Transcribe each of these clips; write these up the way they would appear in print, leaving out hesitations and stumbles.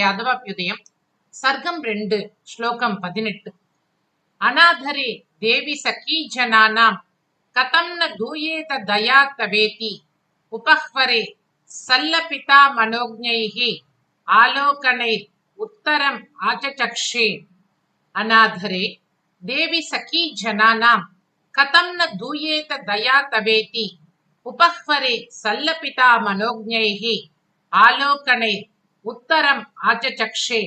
யாதவாபியுதயம் சர்க்கம் 2 ஸ்லோகம் 18. அநாதரே தேவி சகீ ஜனானாம் கதம் ந தூயேத தயா தவேதி உபஹ்வரே சல்லபிதா மனோஜ்ஞைஹி ஆலோகனைர் உத்தரம் ஆச்சசக்ஷே. அநாதரே தேவி சகீ ஜனானாம் கதம் ந தூயேத தயா தவேதி உபஹ்வரே சல்லபிதா மனோஜ்ஞைஹி ஆலோகனைர் உத்தரம் ஆச்சசக்ஷே.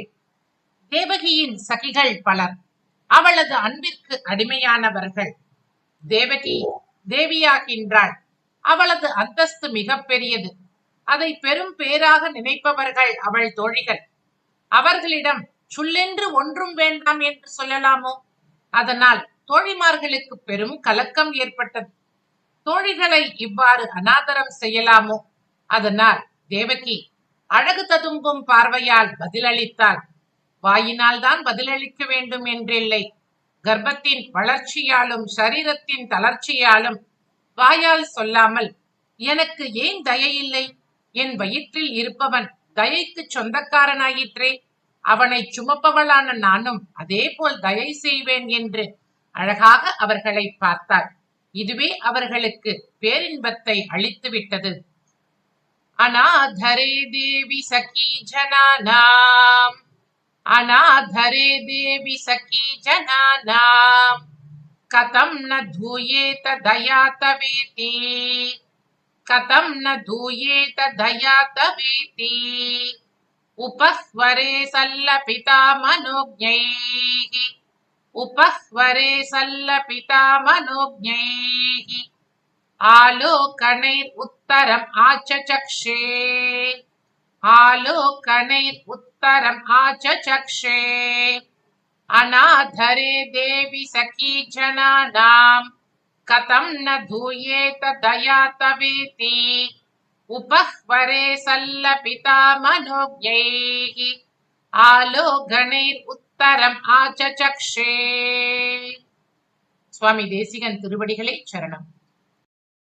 தேவகியின் சகிகள் பலர், அவளது அன்பிற்கு அடிமையானவர்கள். தேவகி தேவியாகின்றாள். அவளது அந்தஸ்து மிக பெரியது. அதை பெரும் பேராக நினைப்பவர்கள் அவள் தோழிகள். அவர்களிடம் சுல்லென்று ஒன்றும் வேண்டாம் என்று சொல்லலாமோ? அதனால் தோழிமார்களுக்கு பெரும் கலக்கம் ஏற்பட்டது. தோழிகளை இவ்வாறு அநாதரம் செய்யலாமோ? அதனால் தேவகி அழகு ததும்பும் பார்வையால் பதிலளித்தாள். வாயினால் தான் பதிலளிக்க வேண்டும் என்றில்லை. கர்ப்பத்தின் வளர்ச்சியாலும் சரீரத்தின் தளர்ச்சியாலும் வாயால் சொல்லாமல், எனக்கு ஏன் தயையில்லை? என் வயிற்றில் இருப்பவன் தயைக்கு சொந்தக்காரனாயிற்றே, அவனை சுமப்பவளான நானும் அதே போல் தயை செய்வேன் என்று அழகாக அவர்களை பார்த்தாள். இதுவே அவர்களுக்கு பேரின்பத்தை அளித்துவிட்டது. அநாதரே தேவி சகீ ஜனானாம், அநாதரே தேவி சகீ ஜனானாம் கதம் ந தூயேத தயா தவேதி, கதம் ந தூயேத தயா தவேதி உபஹ்வரே சல்லபிதா மனோஜ்ஞைஹி, உபஹ்வரே சல்லபிதா மனோஜ்ஞைஹி ஆலோகனைர் உத்தரம் ஆச்சசக்ஷே, ஆலோகனைர் உத்தரம் ஆச்சசக்ஷே. அநாதரே தேவி சகீ ஜனானாம் கதம் ந தூயேத தயா தவேதி உபஹ்வரே சல்லபிதா மனோஜ்ஞைஹி ஆலோகனைர் உத்தரம் ஆச்சசக்ஷே. சுவாமி தேசிகன் திருவடிகளே சரணம்.